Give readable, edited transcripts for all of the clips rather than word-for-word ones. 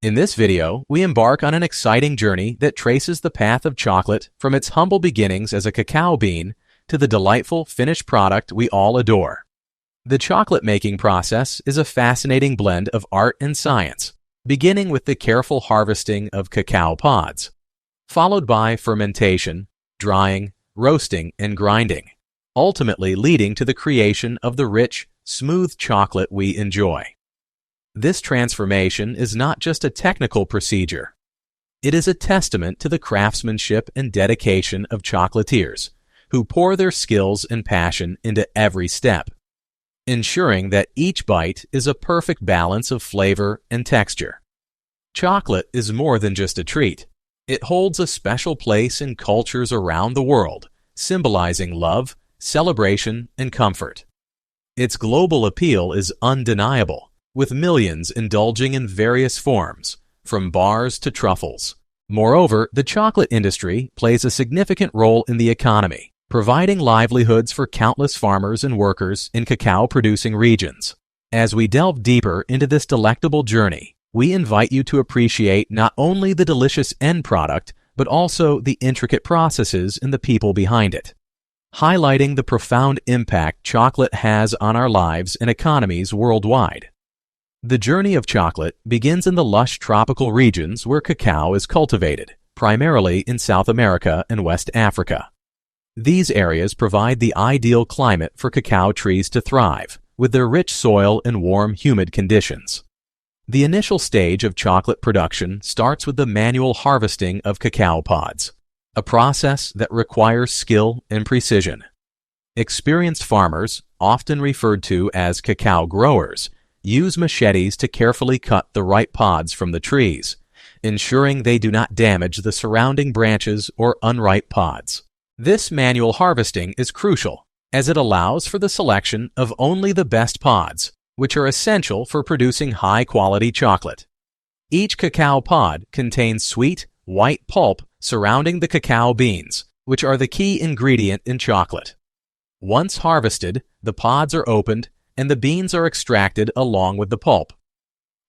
In this video, we embark on an exciting journey that traces the path of chocolate from its humble beginnings as a cacao bean to the delightful finished product we all adore. The chocolate-making process is a fascinating blend of art and science, beginning with the careful harvesting of cacao pods, followed by fermentation, drying, roasting, and grinding, ultimately leading to the creation of the rich, smooth chocolate we enjoy. This transformation is not just a technical procedure. It is a testament to the craftsmanship and dedication of chocolatiers, who pour their skills and passion into every step, ensuring that each bite is a perfect balance of flavor and texture. Chocolate is more than just a treat. It holds a special place in cultures around the world, symbolizing love, celebration, and comfort. Its global appeal is undeniable, with millions indulging in various forms, from bars to truffles. Moreover, the chocolate industry plays a significant role in the economy, providing livelihoods for countless farmers and workers in cacao-producing regions. As we delve deeper into this delectable journey, we invite you to appreciate not only the delicious end product, but also the intricate processes and the people behind it, highlighting the profound impact chocolate has on our lives and economies worldwide. The journey of chocolate begins in the lush tropical regions where cacao is cultivated, primarily in South America and West Africa. These areas provide the ideal climate for cacao trees to thrive, with their rich soil and warm, humid conditions. The initial stage of chocolate production starts with the manual harvesting of cacao pods, a process that requires skill and precision. Experienced farmers, often referred to as cacao growers, use machetes to carefully cut the ripe pods from the trees, ensuring they do not damage the surrounding branches or unripe pods. This manual harvesting is crucial, as it allows for the selection of only the best pods, which are essential for producing high-quality chocolate. Each cacao pod contains sweet, white pulp surrounding the cacao beans, which are the key ingredient in chocolate. Once harvested, the pods are opened and the beans are extracted along with the pulp.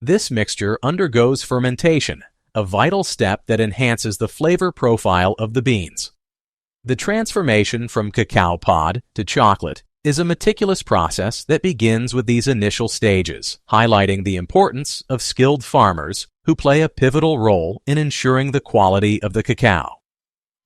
This mixture undergoes fermentation, a vital step that enhances the flavor profile of the beans. The transformation from cacao pod to chocolate is a meticulous process that begins with these initial stages, highlighting the importance of skilled farmers who play a pivotal role in ensuring the quality of the cacao.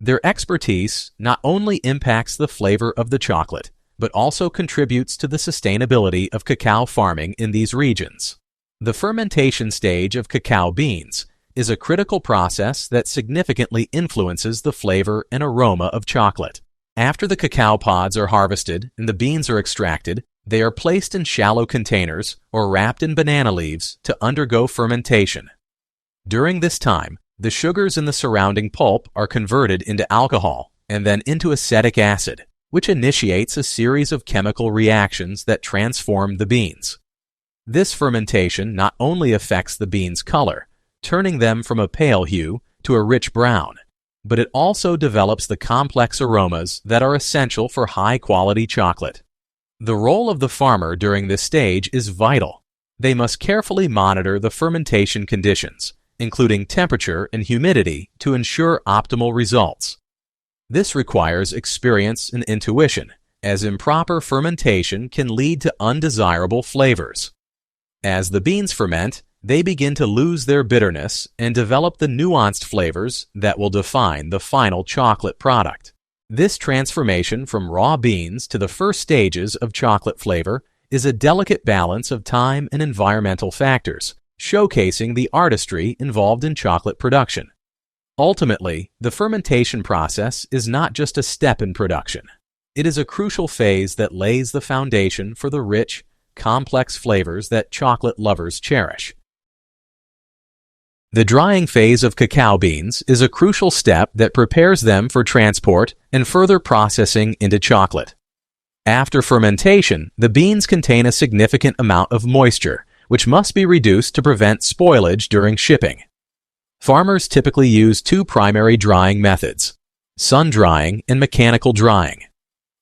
Their expertise not only impacts the flavor of the chocolate, but also contributes to the sustainability of cacao farming in these regions. The fermentation stage of cacao beans is a critical process that significantly influences the flavor and aroma of chocolate. After the cacao pods are harvested and the beans are extracted, they are placed in shallow containers or wrapped in banana leaves to undergo fermentation. During this time, the sugars in the surrounding pulp are converted into alcohol and then into acetic acid, which initiates a series of chemical reactions that transform the beans. This fermentation not only affects the beans' color, turning them from a pale hue to a rich brown, but it also develops the complex aromas that are essential for high-quality chocolate. The role of the farmer during this stage is vital. They must carefully monitor the fermentation conditions, including temperature and humidity, to ensure optimal results. This requires experience and intuition, as improper fermentation can lead to undesirable flavors. As the beans ferment, they begin to lose their bitterness and develop the nuanced flavors that will define the final chocolate product. This transformation from raw beans to the first stages of chocolate flavor is a delicate balance of time and environmental factors, showcasing the artistry involved in chocolate production. Ultimately, the fermentation process is not just a step in production. It is a crucial phase that lays the foundation for the rich, complex flavors that chocolate lovers cherish. The drying phase of cacao beans is a crucial step that prepares them for transport and further processing into chocolate. After fermentation, the beans contain a significant amount of moisture, which must be reduced to prevent spoilage during shipping. Farmers typically use two primary drying methods: sun drying and mechanical drying.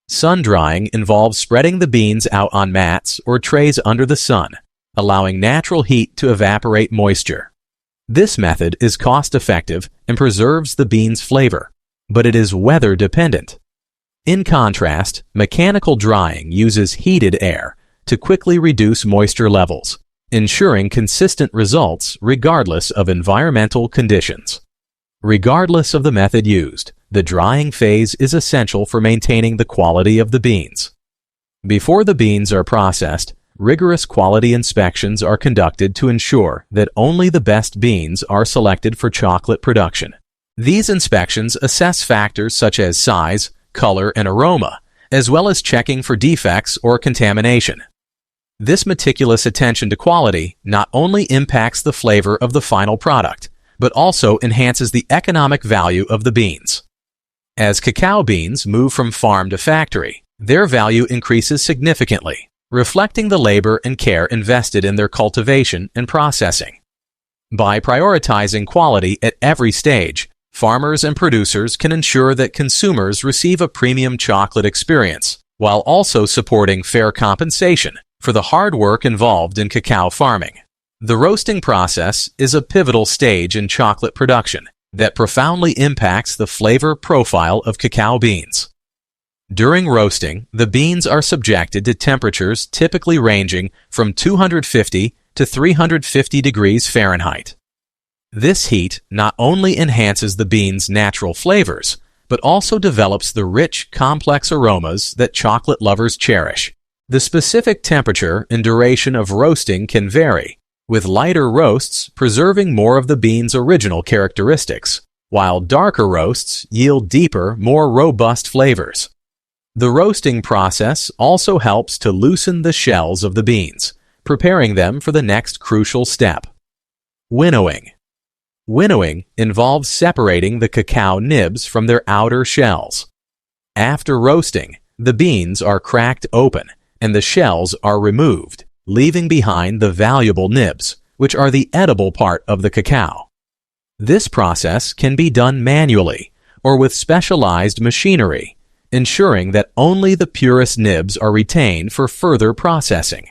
Sun drying involves spreading the beans out on mats or trays under the sun, allowing natural heat to evaporate moisture. This method is cost-effective and preserves the bean's flavor, but it is weather-dependent. In contrast, mechanical drying uses heated air to quickly reduce moisture levels, ensuring consistent results regardless of environmental conditions. Regardless of the method used, the drying phase is essential for maintaining the quality of the beans. Before the beans are processed, rigorous quality inspections are conducted to ensure that only the best beans are selected for chocolate production. These inspections assess factors such as size, color, and aroma, as well as checking for defects or contamination. This meticulous attention to quality not only impacts the flavor of the final product, but also enhances the economic value of the beans. As cacao beans move from farm to factory, their value increases significantly, reflecting the labor and care invested in their cultivation and processing. By prioritizing quality at every stage, farmers and producers can ensure that consumers receive a premium chocolate experience, while also supporting fair compensation for the hard work involved in cacao farming. The roasting process is a pivotal stage in chocolate production that profoundly impacts the flavor profile of cacao beans. During roasting, the beans are subjected to temperatures typically ranging from 250 to 350 degrees Fahrenheit. This heat not only enhances the beans' natural flavors, but also develops the rich, complex aromas that chocolate lovers cherish. The specific temperature and duration of roasting can vary, with lighter roasts preserving more of the bean's original characteristics, while darker roasts yield deeper, more robust flavors. The roasting process also helps to loosen the shells of the beans, preparing them for the next crucial step: winnowing. Winnowing involves separating the cacao nibs from their outer shells. After roasting, the beans are cracked open and the shells are removed, leaving behind the valuable nibs, which are the edible part of the cacao. This process can be done manually or with specialized machinery, ensuring that only the purest nibs are retained for further processing.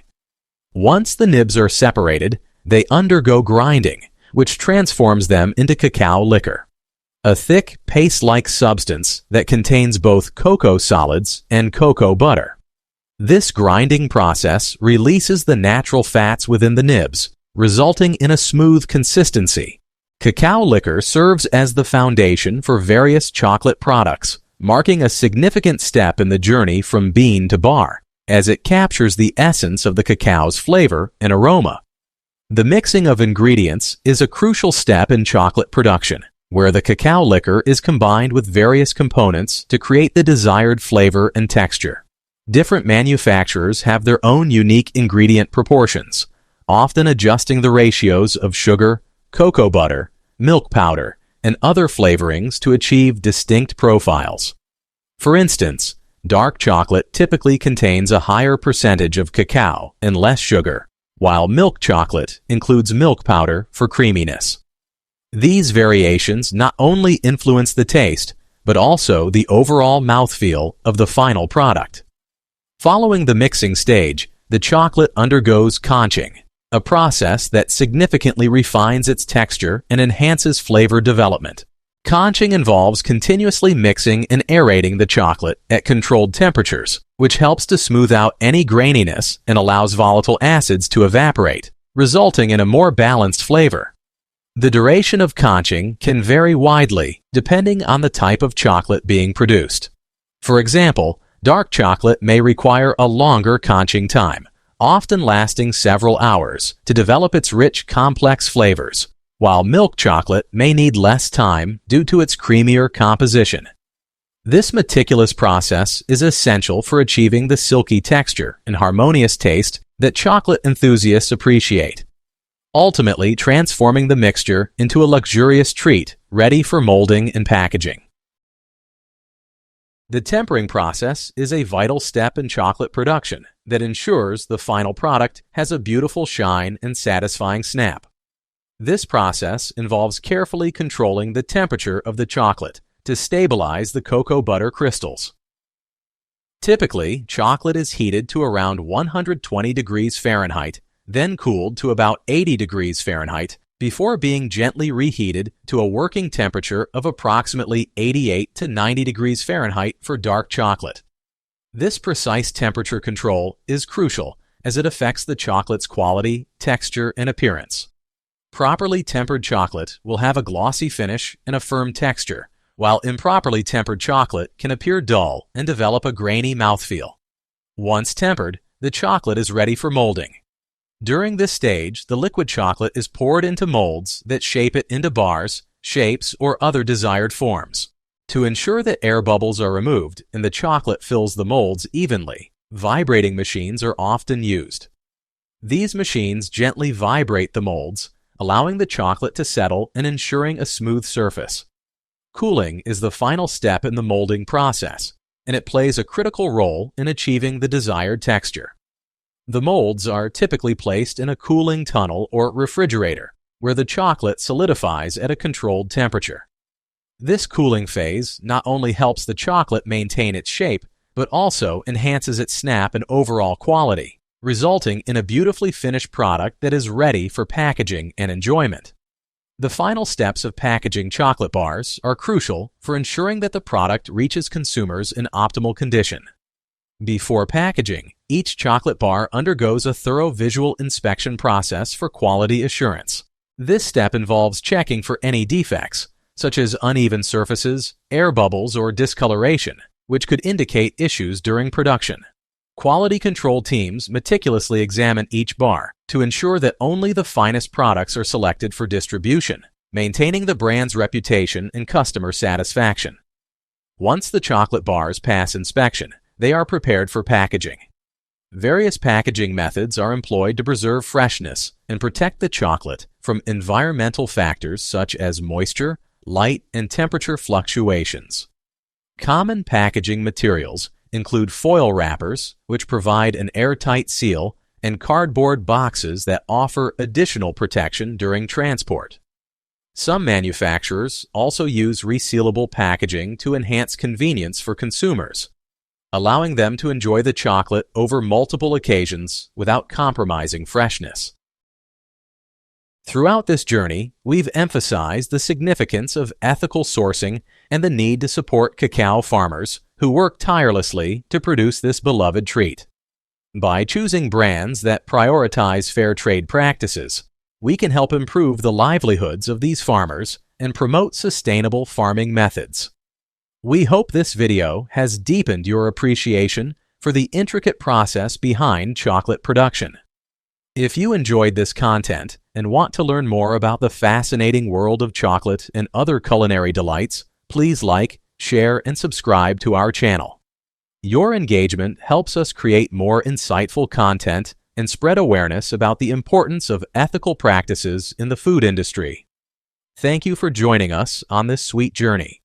Once the nibs are separated, they undergo grinding, which transforms them into cacao liquor, a thick, paste-like substance that contains both cocoa solids and cocoa butter. This grinding process releases the natural fats within the nibs, resulting in a smooth consistency. Cacao liquor serves as the foundation for various chocolate products, marking a significant step in the journey from bean to bar, as it captures the essence of the cacao's flavor and aroma. The mixing of ingredients is a crucial step in chocolate production, where the cacao liquor is combined with various components to create the desired flavor and texture. Different manufacturers have their own unique ingredient proportions, often adjusting the ratios of sugar, cocoa butter, milk powder, and other flavorings to achieve distinct profiles. For instance, dark chocolate typically contains a higher percentage of cacao and less sugar, while milk chocolate includes milk powder for creaminess. These variations not only influence the taste, but also the overall mouthfeel of the final product. Following the mixing stage, the chocolate undergoes conching, a process that significantly refines its texture and enhances flavor development. Conching involves continuously mixing and aerating the chocolate at controlled temperatures, which helps to smooth out any graininess and allows volatile acids to evaporate, resulting in a more balanced flavor. The duration of conching can vary widely depending on the type of chocolate being produced. For example, dark chocolate may require a longer conching time, often lasting several hours, to develop its rich, complex flavors, while milk chocolate may need less time due to its creamier composition. This meticulous process is essential for achieving the silky texture and harmonious taste that chocolate enthusiasts appreciate, ultimately transforming the mixture into a luxurious treat ready for molding and packaging. The tempering process is a vital step in chocolate production that ensures the final product has a beautiful shine and satisfying snap. This process involves carefully controlling the temperature of the chocolate to stabilize the cocoa butter crystals. Typically, chocolate is heated to around 120 degrees Fahrenheit, then cooled to about 80 degrees Fahrenheit before being gently reheated to a working temperature of approximately 88 to 90 degrees Fahrenheit for dark chocolate. This precise temperature control is crucial as it affects the chocolate's quality, texture, and appearance. Properly tempered chocolate will have a glossy finish and a firm texture, while improperly tempered chocolate can appear dull and develop a grainy mouthfeel. Once tempered, the chocolate is ready for molding. During this stage, the liquid chocolate is poured into molds that shape it into bars, shapes, or other desired forms. To ensure that air bubbles are removed and the chocolate fills the molds evenly, vibrating machines are often used. These machines gently vibrate the molds, allowing the chocolate to settle and ensuring a smooth surface. Cooling is the final step in the molding process, and it plays a critical role in achieving the desired texture. The molds are typically placed in a cooling tunnel or refrigerator, where the chocolate solidifies at a controlled temperature. This cooling phase not only helps the chocolate maintain its shape, but also enhances its snap and overall quality, resulting in a beautifully finished product that is ready for packaging and enjoyment. The final steps of packaging chocolate bars are crucial for ensuring that the product reaches consumers in optimal condition. Before packaging, each chocolate bar undergoes a thorough visual inspection process for quality assurance. This step involves checking for any defects, such as uneven surfaces, air bubbles, or discoloration, which could indicate issues during production. Quality control teams meticulously examine each bar to ensure that only the finest products are selected for distribution, maintaining the brand's reputation and customer satisfaction. Once the chocolate bars pass inspection, they are prepared for packaging. Various packaging methods are employed to preserve freshness and protect the chocolate from environmental factors such as moisture, light, and temperature fluctuations. Common packaging materials include foil wrappers, which provide an airtight seal, and cardboard boxes that offer additional protection during transport. Some manufacturers also use resealable packaging to enhance convenience for consumers, allowing them to enjoy the chocolate over multiple occasions without compromising freshness. Throughout this journey, we've emphasized the significance of ethical sourcing and the need to support cacao farmers who work tirelessly to produce this beloved treat. By choosing brands that prioritize fair trade practices, we can help improve the livelihoods of these farmers and promote sustainable farming methods. We hope this video has deepened your appreciation for the intricate process behind chocolate production. If you enjoyed this content and want to learn more about the fascinating world of chocolate and other culinary delights, please like, share, and subscribe to our channel. Your engagement helps us create more insightful content and spread awareness about the importance of ethical practices in the food industry. Thank you for joining us on this sweet journey.